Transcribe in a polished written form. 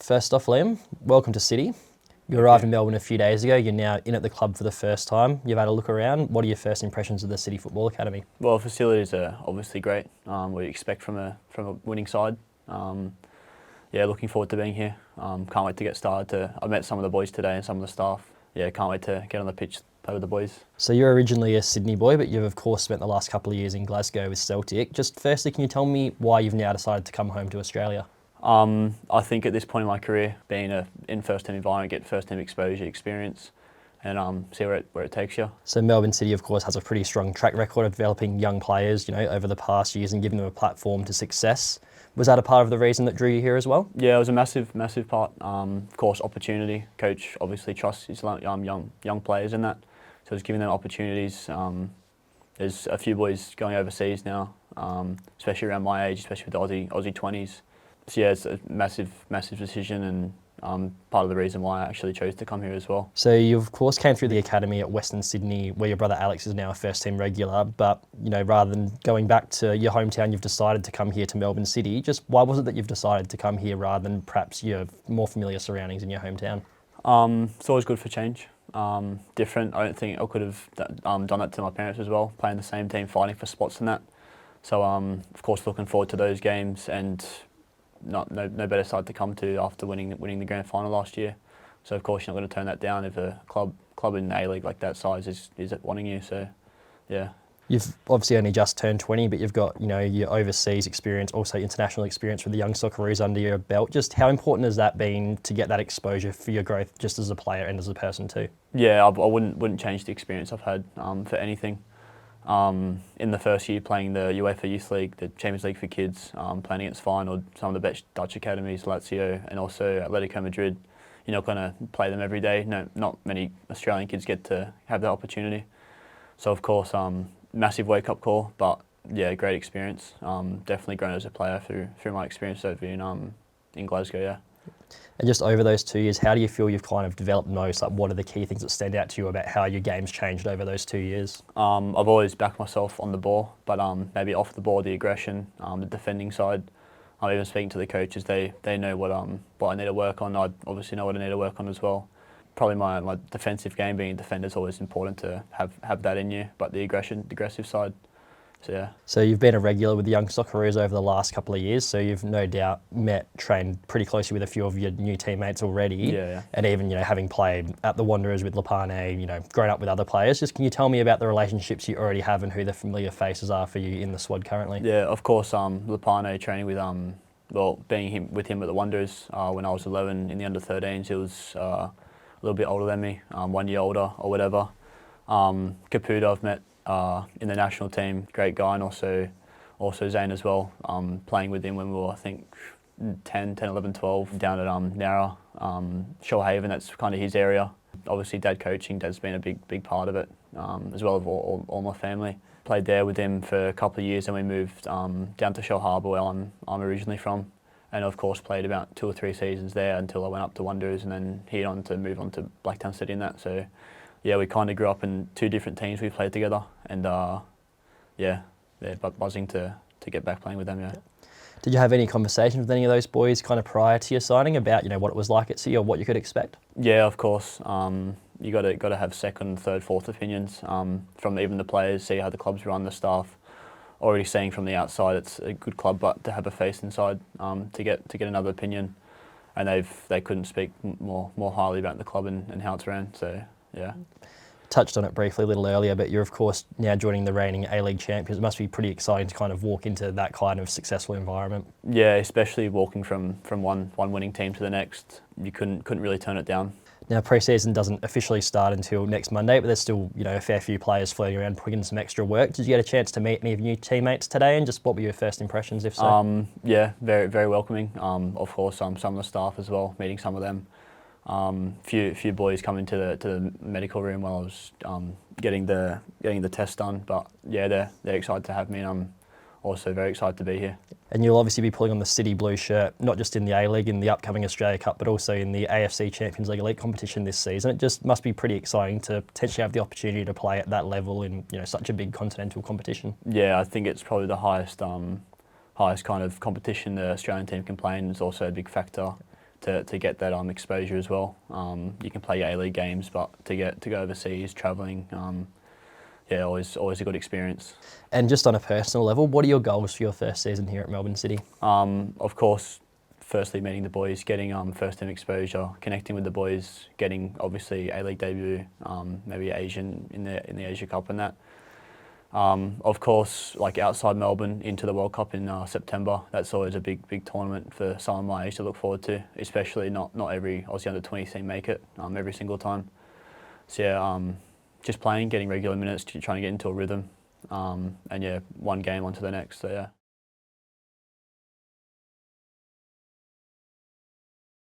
First off, Liam, welcome to City. You arrived in Melbourne a few days ago. You're now in at the club for the first time. You've had a look around. What are your first impressions of the City Football Academy? Well, facilities are obviously great. What you expect from a winning side. Looking forward to being here. Can't wait to get started. I met some of the boys today and some of the staff. Yeah, can't wait to get on the pitch, play with the boys. So you're originally a Sydney boy, but you've of course spent the last couple of years in Glasgow with Celtic. Just firstly, can you tell me why you've now decided to come home to Australia? I think at this point in my career, being in first team environment, get first team exposure, experience, and see where it takes you. So Melbourne City, of course, has a pretty strong track record of developing young players, over the past years and giving them a platform to success. Was that a part of the reason that drew you here as well? Yeah, it was a massive part. Of course, opportunity. Coach obviously trusts his young players in that, so he's giving them opportunities. There's a few boys going overseas now, especially around my age, especially with the Aussie 20s. So yeah, it's a massive decision, and part of the reason why I actually chose to come here as well. So you of course came through the academy at Western Sydney, where your brother Alex is now a first team regular, but rather than going back to your hometown, you've decided to come here to Melbourne City. Just why was it that you've decided to come here rather than perhaps your more familiar surroundings in your hometown? It's always good for change. Different. I don't think I could have done that to my parents as well, playing the same team, fighting for spots and that. So of course looking forward to those games, and no better side to come to after winning the grand final last year. So of course you're not going to turn that down if a club in the A-League like that size is wanting you. So yeah. You've obviously only just turned 20, but you've got your overseas experience, also international experience with the young Socceroos under your belt. Just how important has that been to get that exposure for your growth, just as a player and as a person too? Yeah, I wouldn't change the experience I've had for anything. In the first year playing the UEFA Youth League, the Champions League for kids, playing against Feyenoord, some of the best Dutch academies, Lazio, and also Atletico Madrid. You're not going to play them every day. No, not many Australian kids get to have that opportunity. So of course, massive wake-up call, but yeah, great experience. Definitely grown as a player through my experience over in Glasgow, yeah. And just over those 2 years, how do you feel you've kind of developed most? Like, what are the key things that stand out to you about how your game's changed over those 2 years? I've always backed myself on the ball, but maybe off the ball, the aggression, the defending side. I'm even speaking to the coaches. They know what I need to work on. I obviously know what I need to work on as well. Probably my defensive game, being a defender, is always important to have that in you, but the aggressive side. So yeah. So you've been a regular with the young Socceroos over the last couple of years, so you've no doubt trained pretty closely with a few of your new teammates already. Yeah. And even having played at the Wanderers with Lepane, grown up with other players. Just can you tell me about the relationships you already have and who the familiar faces are for you in the squad currently? Yeah, of course. Lepane training with being with him at the Wanderers when I was 11 in the under-13s. He was a little bit older than me, 1 year older or whatever. Caputo I've met in the national team, great guy, and also Zane as well, playing with him when we were, I think, 10, 11, 12, down at Nara, Shoalhaven, that's kind of his area. Obviously Dad coaching, Dad's been a big part of it, as well as all my family. Played there with him for a couple of years, and we moved down to Shell Harbour, where I'm originally from, and of course played about 2 or 3 seasons there until I went up to Wanderers, and then move on to Blacktown City and that. So yeah, we kind of grew up in 2 different teams we played together, and buzzing to get back playing with them, yeah. Did you have any conversations with any of those boys kind of prior to your signing about what it was like at City or what you could expect? Yeah, of course. You got to have second, third, fourth opinions from even the players, see how the club's run, the staff. Already seeing from the outside it's a good club, but to have a face inside to get another opinion, and they couldn't speak more highly about the club and how it's ran. So yeah. Touched on it briefly a little earlier, but you're of course now joining the reigning A-League champions. It must be pretty exciting to kind of walk into that kind of successful environment. Yeah, especially walking from one winning team to the next. You couldn't really turn it down. Now pre-season doesn't officially start until next Monday, but there's still a fair few players floating around putting in some extra work. Did you get a chance to meet any of your new teammates today, and just what were your first impressions, if so? Yeah, very welcoming. Of course, some of the staff as well, meeting some of them. Few boys coming to the medical room while I was getting the test done, but yeah, they're excited to have me, and I'm also very excited to be here. And you'll obviously be pulling on the City blue shirt, not just in the A-League in the upcoming Australia Cup, but also in the AFC Champions League elite competition this season. It just must be pretty exciting to potentially have the opportunity to play at that level in such a big continental competition. Yeah, I think it's probably the highest kind of competition the Australian team can play in. It's also a big factor to get that exposure as well. You can play your A-League games, but to go overseas, travelling, yeah, always a good experience. And just on a personal level, what are your goals for your first season here at Melbourne City? Of course, firstly meeting the boys, getting first team exposure, connecting with the boys, getting obviously A-League debut, maybe Asian in the Asia Cup and that. Of course, like outside Melbourne into the World Cup in September. That's always a big tournament for someone my age to look forward to. Especially not every Aussie under-20 team make it every single time. So yeah, just playing, getting regular minutes, trying to get into a rhythm, and yeah, one game onto the next. So yeah.